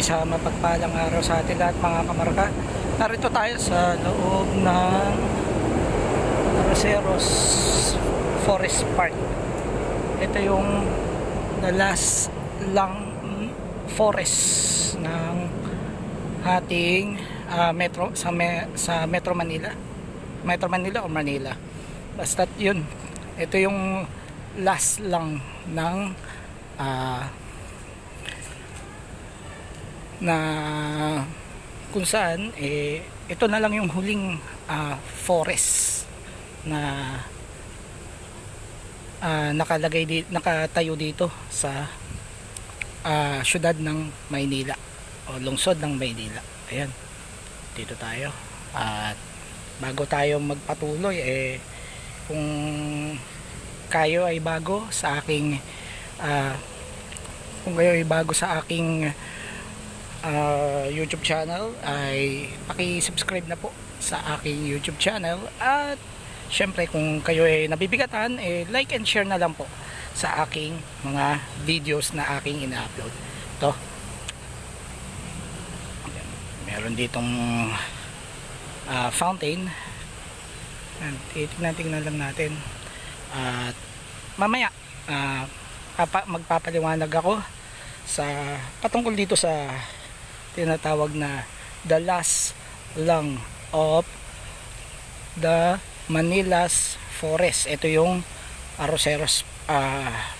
sa mapagpalang araw sa atin lahat mga kamarka. Narito tayo sa loob ng Arroceros Forest Park. Ito yung the last lang forest ng ating metro sa Metro Manila. Metro Manila o Manila. Basta yun. Ito yung last lang ng na kung saan ito na lang yung huling forest na nakatayo dito sa syudad ng Maynila o lungsod ng Maynila. Ayan, dito tayo. At bago tayo magpatuloy, kung kayo ay bago sa aking YouTube channel, ay paki-subscribe na po sa aking YouTube channel. At syempre kung kayo ay nabibigatan, like and share na lang po sa aking mga videos na aking ina-upload. Ito, meron ditong fountain. Tingnan lang natin. At mamaya magpapaliwanag ako sa patungkol dito sa tinatawag na the last lang of the Manila's Forest. Ito yung Arroceros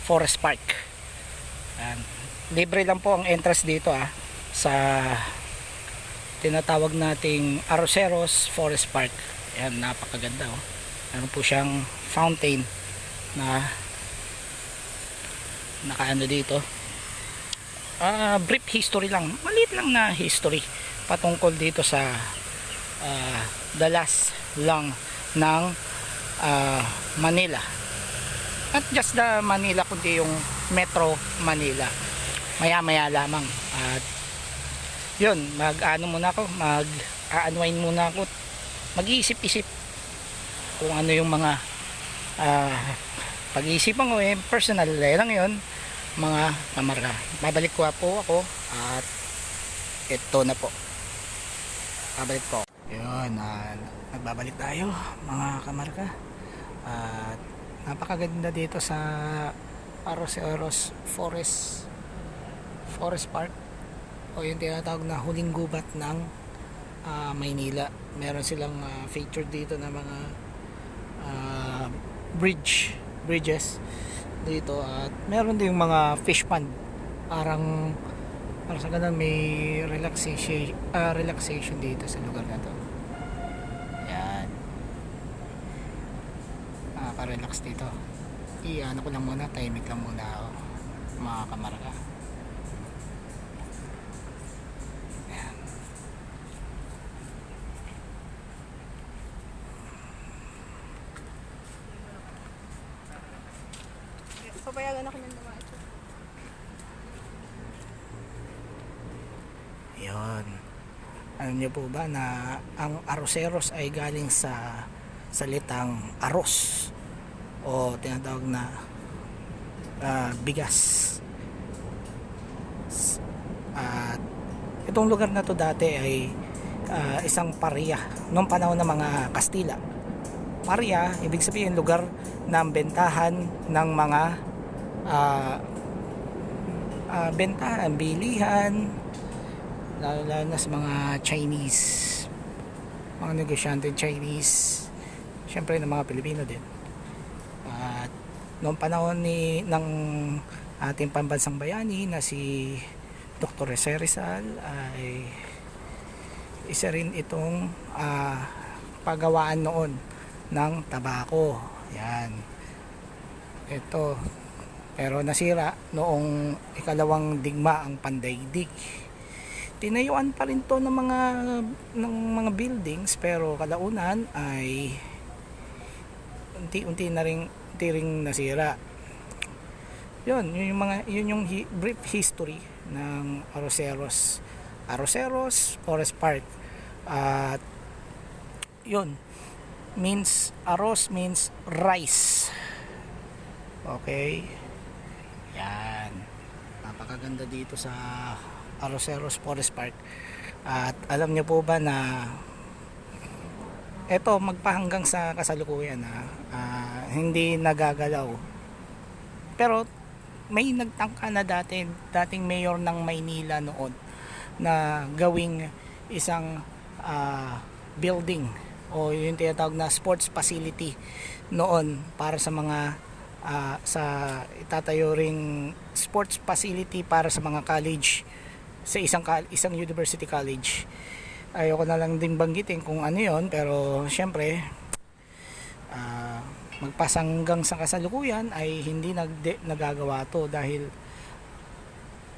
Forest Park. Libre lang po ang entrance dito sa tinatawag nating Arroceros Forest Park. Ayan, napakaganda meron po siyang fountain na nakaano dito. Brief history lang, maliit lang na history patungkol dito sa the last lang ng Manila. Not just the Manila, kundi yung Metro Manila. Maya lamang. At yun, mag-unwind muna ako, mag-iisip-isip kung ano yung mga pag-iisipan ko. Personal lang yun mga kamarka. Babalik ko po ako at ito na po, babalik po yun. Nagbabalik tayo mga kamarka. At napakaganda dito sa Arroceros Forest Park, o yung tinatawag na huling gubat ng Maynila. Meron silang feature dito na mga bridges dito, at meron din yung mga fish pond, parang sa ganun may relaxation dito sa lugar na to. Yan, pa-relax dito. Ano ko lang muna, tahimik lang muna ako mga kamarka. Yan. Papayagan ako ng naman. Yun. Alam niyo po ba na ang Arroceros ay galing sa salitang aros, o tinatawag na bigas. At itong lugar na to dati ay isang paria noong panahon ng mga Kastila. Paria, ibig sabihin lugar ng bentahan ng mga bentahan, bilihan, lalo na sa mga Chinese, mga negosyante Chinese, syempre ng mga Pilipino din. At noong panahon ng ating pambansang bayani na si Dr. Jose Rizal, ay isa rin itong paggawaan noon ng tabako. Yan, ito, pero nasira noong ikalawang digmaang pandaigdig. Tinayuan pa rin to ng mga buildings, pero kalaunan ay unti-unti ring nasira. Yun yung brief history ng Arroceros Forest Park. At yun, arroz means rice. Okay, yan, napakaganda dito sa Arroceros Forest Park. At alam niyo po ba na eto magpahanggang sa kasalukuyan hindi nagagalaw. Pero may nagtangka na dating mayor ng Maynila noon na gawing isang building o yung tinatawag na sports facility noon para sa mga sa itatayo ring sports facility para sa mga college sa isang university college. Ayoko na lang din banggitin kung ano yon, pero syempre magpasanggang sa kasalukuyan ay hindi nagagawa to dahil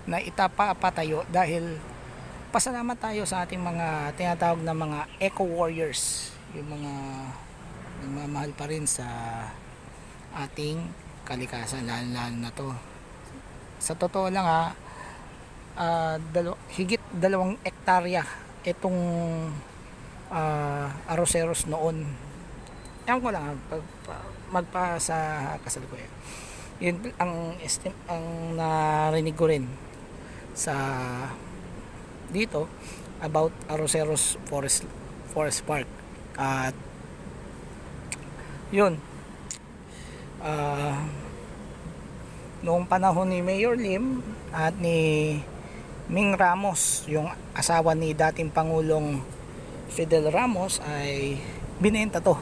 naitapatayo dahil pasalamat tayo sa ating mga tinatawag na mga eco warriors, yung mga nagmamahal pa rin sa ating kalikasan, lalo na to. Sa totoo lang higit 2 hektarya itong Arroceros noon. Ewan ko lang magpa sa kasalukuyan. Yun ang narinig ko rin sa dito about Arroceros Forest Park. At yun, noong panahon ni Mayor Lim at ni Ming Ramos, yung asawa ni dating Pangulong Fidel Ramos, ay binenta to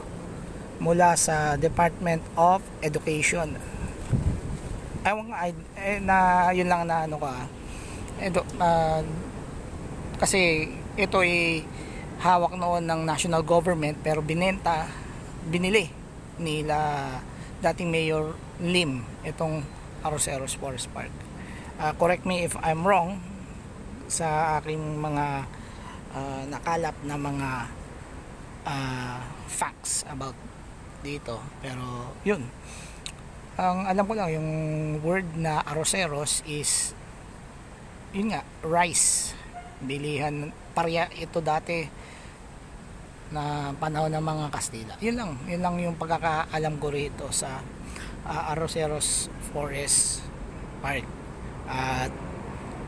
mula sa Department of Education. Ewan nga, na yun lang na ano ka. Kasi ito ay hawak noon ng national government, pero binili nila dating Mayor Lim itong Arroceros Forest Park. Correct me if I'm wrong sa aking mga nakalap na mga facts about dito, pero yun, ang alam ko lang yung word na Arroceros is yun nga, rice, bilihan, parya ito dati na panahon ng mga Kastila. Yun lang yung pagkakaalam ko rito sa Arroceros Forest Park. At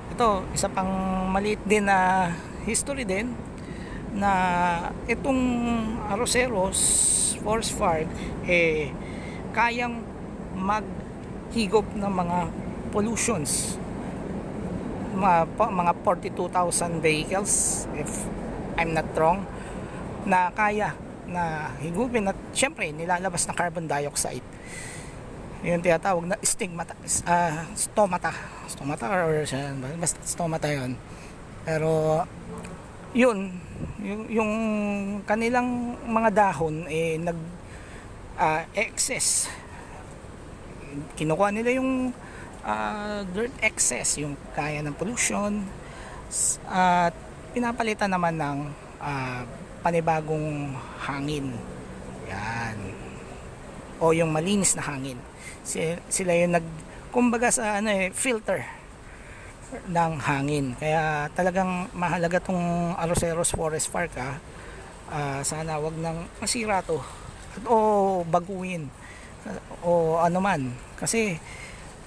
ito, isa pang maliit din na history din na itong Arroceros Forest Park kayang maghigop ng mga pollutions, mga 42,000 vehicles if I'm not wrong, na kaya na higupin, at syempre nilalabas na carbon dioxide, yung tinatawag na stomata or basta stomata yun. Pero yun, yung kanilang mga dahon excess, kinukuha nila yung dirt excess, yung kaya ng pollution, at pinapalitan naman ng panibagong hangin, yan, o yung malinis na hangin. Sila yung kumbaga sa filter ng hangin. Kaya talagang mahalaga tong Arroceros Forest Park. Sana wag nang masira to o baguhin o ano man, kasi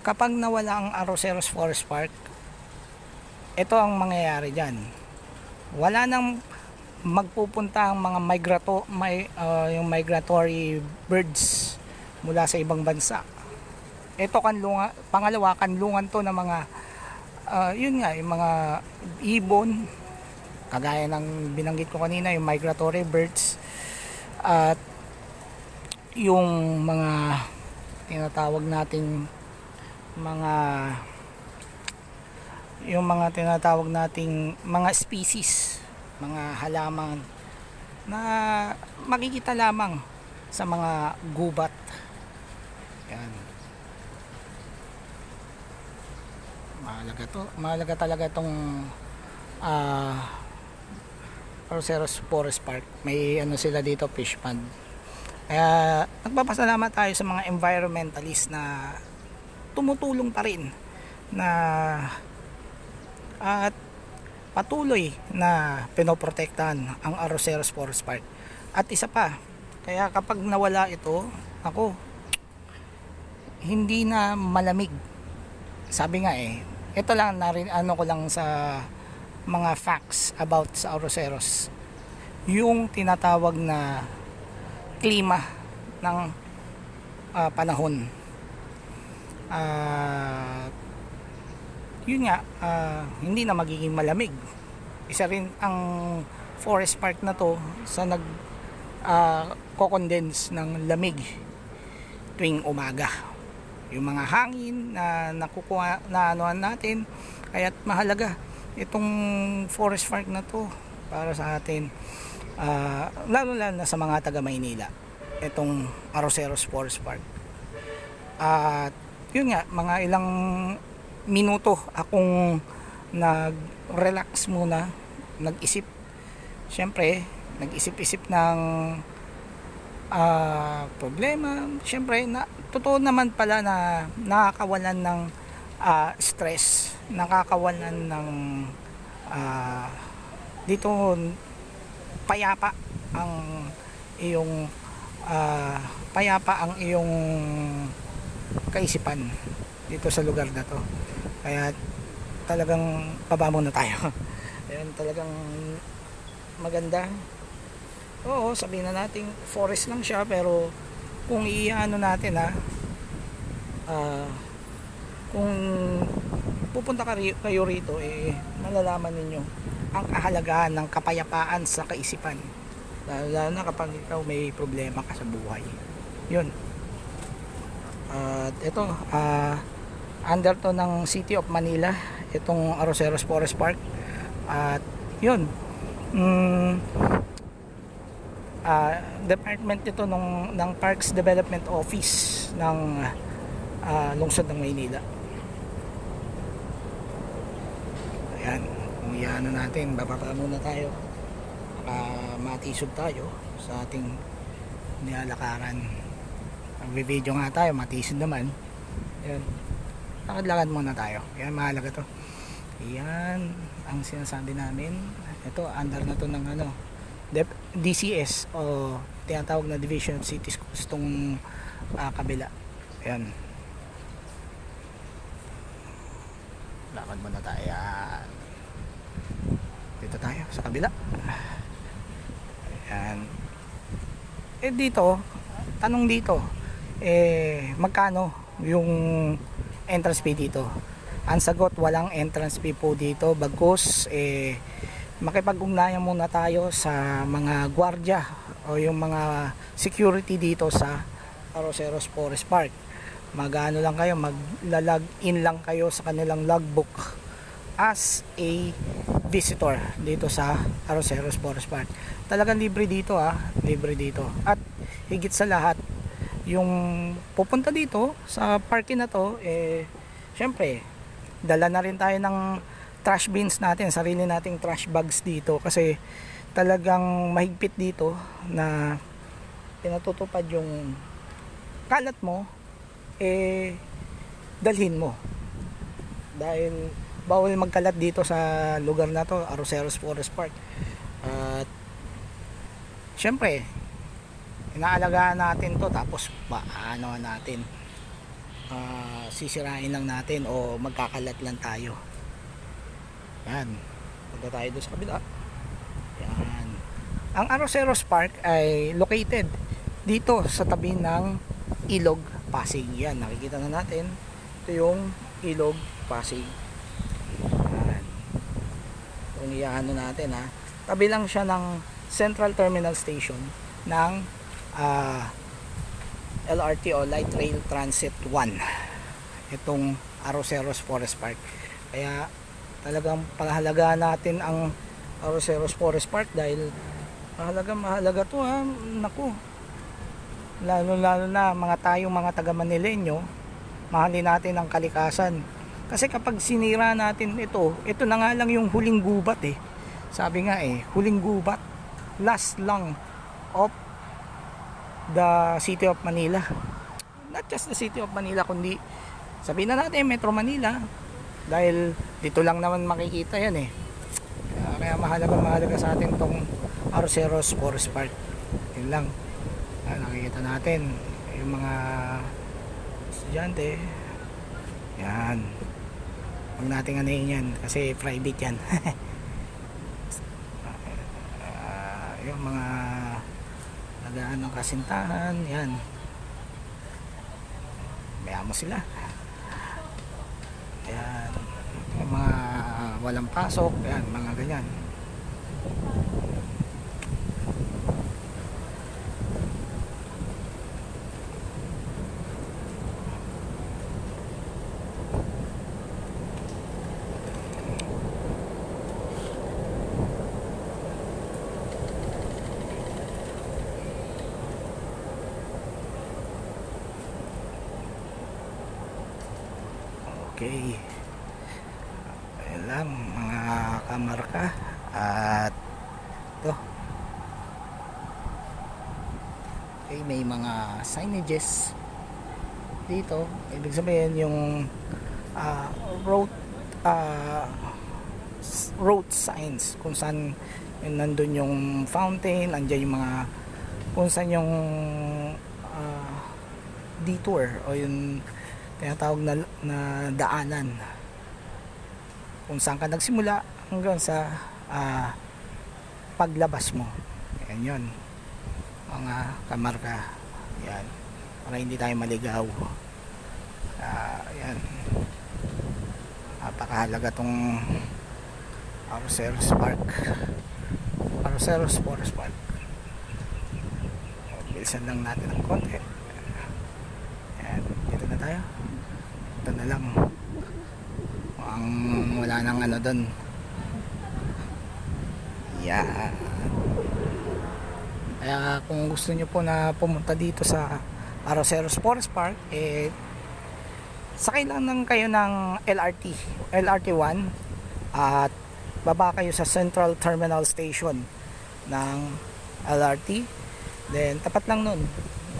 kapag nawala ang Arroceros Forest Park, ito ang mangyayari dyan. Wala nang magpupunta ang mga yung migratory birds mula sa ibang bansa. Ito pangalawa, kanlungan to ng mga yun nga, yung mga ibon, kagaya ng binanggit ko kanina, yung migratory birds, at yung mga tinatawag nating mga species, mga halaman na makikita lamang sa mga gubat. Yan. Mahalaga talaga itong Arroceros Forest Park. May sila dito, fish pond. Kaya nagpapasalamat tayo sa mga environmentalist na tumutulong pa rin na at patuloy na pinoprotektahan ang Arroceros Forest Park. At isa pa, kaya kapag nawala ito, hindi na malamig. Sabi nga ito lang ano ko lang sa mga facts about sa Arroceros. Yung tinatawag na klima ng panahon. Yun nga, hindi na magiging malamig. Isa rin ang forest park na to sa ko-condense ng lamig tuwing umaga. Yung mga hangin na nakukuha na anuhan natin, kaya't mahalaga itong forest park na to para sa atin, lalo na sa mga taga Maynila, itong Arroceros Forest Park. At yun nga, mga ilang minuto akong nag-relax muna, nag-isip. Siyempre, nag-isip-isip ng problema. Siyempre, totoo naman pala na nakakawalan ng stress, nakakawalan ng dito payapa ang iyong kaisipan dito sa lugar na to. Kaya talagang baba muna tayo. Ayan, talagang maganda. Oo, sabihin na natin forest lang siya, pero kung iano natin kung pupunta kayo rito, malalaman ninyo ang kahalagahan ng kapayapaan sa kaisipan, lalo na kapag ikaw may problema ka sa buhay. Yun. At ito, under to ng City of Manila, itong Arroceros Forest Park. At yun, department ito ng Parks Development Office ng lungsod ng Maynila. Ayan, kung iano natin, bababa muna tayo, matisod tayo sa ating nilalakaran. Mag-video nga tayo, matisod naman. Ayan, lakad-lakad muna tayo. Ayan, mahalaga to. Ayan ang sinasabi namin. Ito, under na to ng DCS, o tinatawag na Division of City Schools, itong kabila. Ayan, lakad muna tayo. Ayan, dito tayo sa kabila. Ayan, dito, tanong dito, magkano yung entrance fee dito? Ang sagot, walang entrance fee po dito, bagkus makipag-ugnayan muna tayo sa mga gwardiya o yung mga security dito sa Arroceros Forest Park. Mag-ano lang kayo, magla-log in lang kayo sa kanilang logbook as a visitor dito sa Arroceros Forest Park. Talagang libre dito, libre dito. At higit sa lahat, yung pupunta dito sa parking na to, syempre dala na rin tayo ng trash bins natin, sarili nating trash bags dito, kasi talagang mahigpit dito na pinatutupad yung kalat mo, dalhin mo, dahil bawal magkalat dito sa lugar na to, Arroceros Forest Park. At syempre inaalagaan natin to, tapos paano natin sisirain lang natin o magkakalat lang tayo. Yan, punta tayo doon sa kabila. Yan, ang Arroceros Park ay located dito sa tabi ng Ilog Pasig. Yan, nakikita na natin, ito yung Ilog Pasig. Yan, kung iyaano natin, tabi lang siya ng Central Terminal Station ng LRT o Light Rail Transit 1, itong Arroceros Forest Park. Kaya talagang pangahalagaan natin ang Arroceros Forest Park, dahil mahalaga to, naku, lalo na mga taga Manileño, mahalin natin ang kalikasan. Kasi kapag sinira natin ito na nga lang yung huling gubat, sabi nga, huling gubat, last lang of the City of Manila. Not just the City of Manila, kundi sabihin na natin Metro Manila, dahil dito lang naman makikita yan. Kaya mahalaga sa atin tong Arroceros Forest Park. Yun lang. Nakikita natin yung mga estudyante. Yan, Huwag nating anayin yan kasi private yan. Yung mga nagaan ng kasintahan, yan. Bayaan mo sila. Yan. Yung mga walang pasok, yan, mga ganyan. Okay. Ayan lang mga kamarka. At ito. Okay, may mga signages dito. Ibig sabihin yung road road signs kung saan nandun yung fountain, andyan yung mga kung saan yung detour o yung tinatawag na daanan kung saan ka nagsimula hanggang sa paglabas mo. Yan yun mga kamarka, yan, para hindi tayo maligaw. Yan, napakahalaga tong Arroceros Park, Arroceros Forest Park. Bilisan lang natin ng konti. Yan, dito na tayo. Ito na lang ang wala nang ano doon. Yeah. Kaya kung gusto nyo po na pumunta dito sa Arroceros Forest Park, sakay lang kayo ng LRT1 at baba kayo sa Central Terminal Station ng LRT. Then tapat lang nun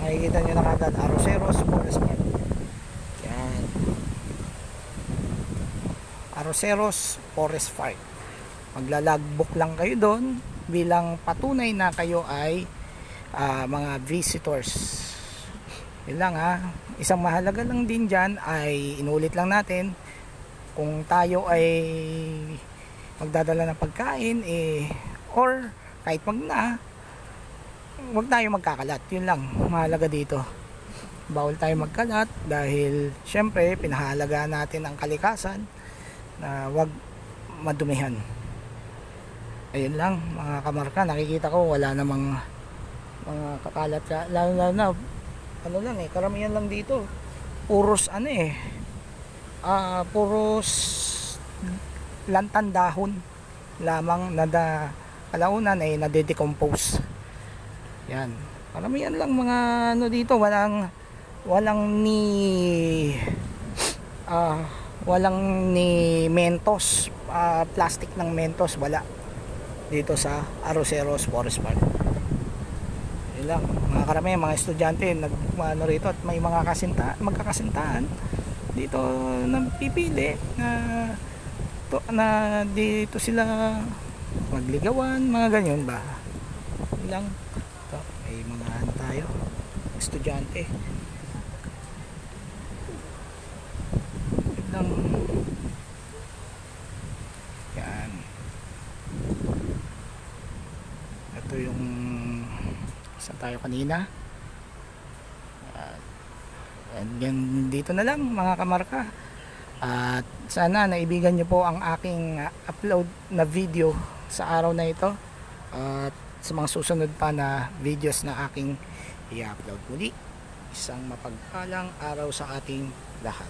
makikita nyo na kagad Arroceros Forest Park. Yan, Arroceros Forest Park. Maglalagbook lang kayo doon bilang patunay na kayo ay mga visitors. Yun lang ha. Isang mahalaga lang din dyan ay inulit lang natin, kung tayo ay magdadala ng pagkain or kahit wag tayo magkakalat. Yun lang mahalaga dito. Bawal tayo magkalat dahil syempre pinahalagaan natin ang kalikasan na wag madumihan. Ayun lang mga kamarka, nakikita ko wala namang mga kakalat ka, lalo na ano lang karamihan lang dito puros puros lantan dahon lamang na kalaunan ay nade-decompose. Yan, karamihan lang mga dito, walang ni Mentos, plastic ng Mentos wala dito sa Arroceros Forest Park. Yun lang mga karamihan, mga estudyante rito at may mga magkakasintahan dito pipili na dito sila magligawan, mga ganyan ba. Yun lang. Ito, may mga tayo estudyante. Yun lang. Yan. Ito yung saan tayo kanina. Yan, dito na lang mga kamarka. At sana naibigan nyo po ang aking upload na video sa araw na ito. At sa mga susunod pa na videos na aking i-upload muli. Isang mapagpalang araw sa ating lahat.